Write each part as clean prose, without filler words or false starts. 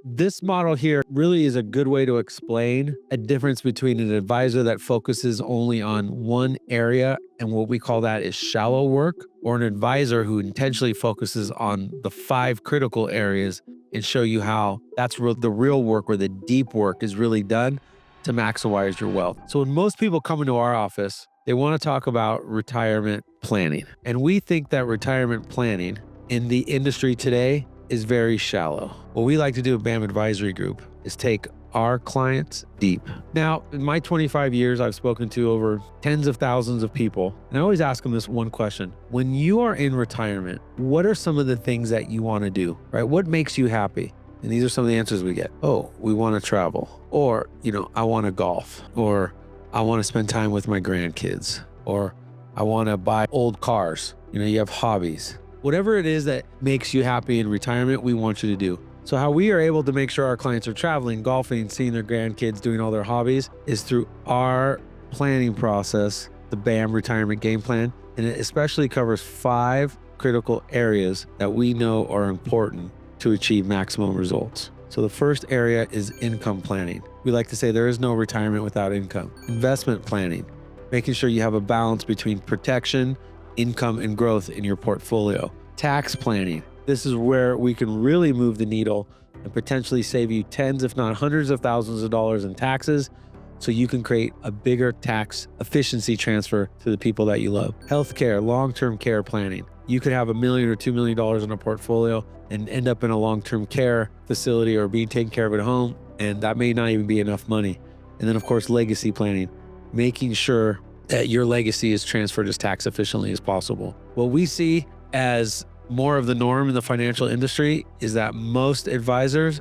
This model here really is a good way to explain a difference between an advisor that focuses only on one area, and what we call that is shallow work, or an advisor who intentionally focuses on the 5 critical areas and show you how that's the real work, where the deep work is really done to maximize your wealth. So when most people come into our office, they want to talk about retirement planning. And we think that retirement planning in the industry today is very shallow. What we like to do at BAM Advisory Group is take our clients deep. Now, in my 25 years, I've spoken to over tens of thousands of people, and I always ask them this one question. When you are in retirement, what are some of the things that you want to do, right? What makes you happy? And these are some of the answers we get. Oh, we want to travel. Or, I want to golf. Or I want to spend time with my grandkids. Or I want to buy old cars. You have hobbies. Whatever it is that makes you happy in retirement, we want you to do. So how we are able to make sure our clients are traveling, golfing, seeing their grandkids, doing all their hobbies is through our planning process, the BAM Retirement Game Plan. And it especially covers 5 critical areas that we know are important to achieve maximum results. So the first area is income planning. We like to say there is no retirement without income. Investment planning, making sure you have a balance between protection, income, and growth in your portfolio. Tax planning. This is where we can really move the needle and potentially save you tens, if not hundreds of thousands of dollars in taxes, so you can create a bigger tax efficiency transfer to the people that you love. Healthcare, long-term care planning. You could have $1 million or $2 million in a portfolio and end up in a long-term care facility or being taken care of at home, and that may not even be enough money. And then, of course, legacy planning, making sure that your legacy is transferred as tax efficiently as possible. What we see as more of the norm in the financial industry is that most advisors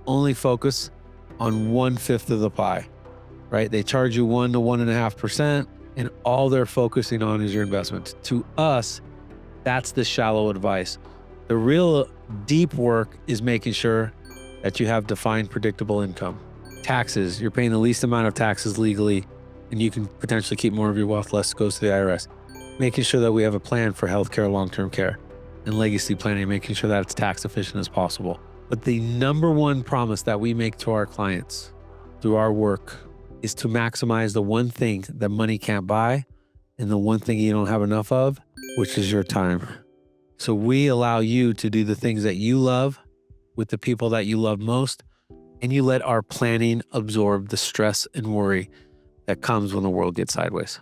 only focus on 1/5 of the pie, right? They charge you 1 to 1.5%, and all they're focusing on is your investments. To us, that's the shallow advice. The real deep work is making sure that you have defined predictable income. Taxes, you're paying the least amount of taxes legally, and you can potentially keep more of your wealth, less goes to the IRS. Making sure that we have a plan for healthcare, long-term care, and legacy planning, making sure that it's tax efficient as possible. But the number one promise that we make to our clients through our work is to maximize the one thing that money can't buy and the one thing you don't have enough of, which is your time. So we allow you to do the things that you love with the people that you love most, and you let our planning absorb the stress and worry that comes when the world gets sideways.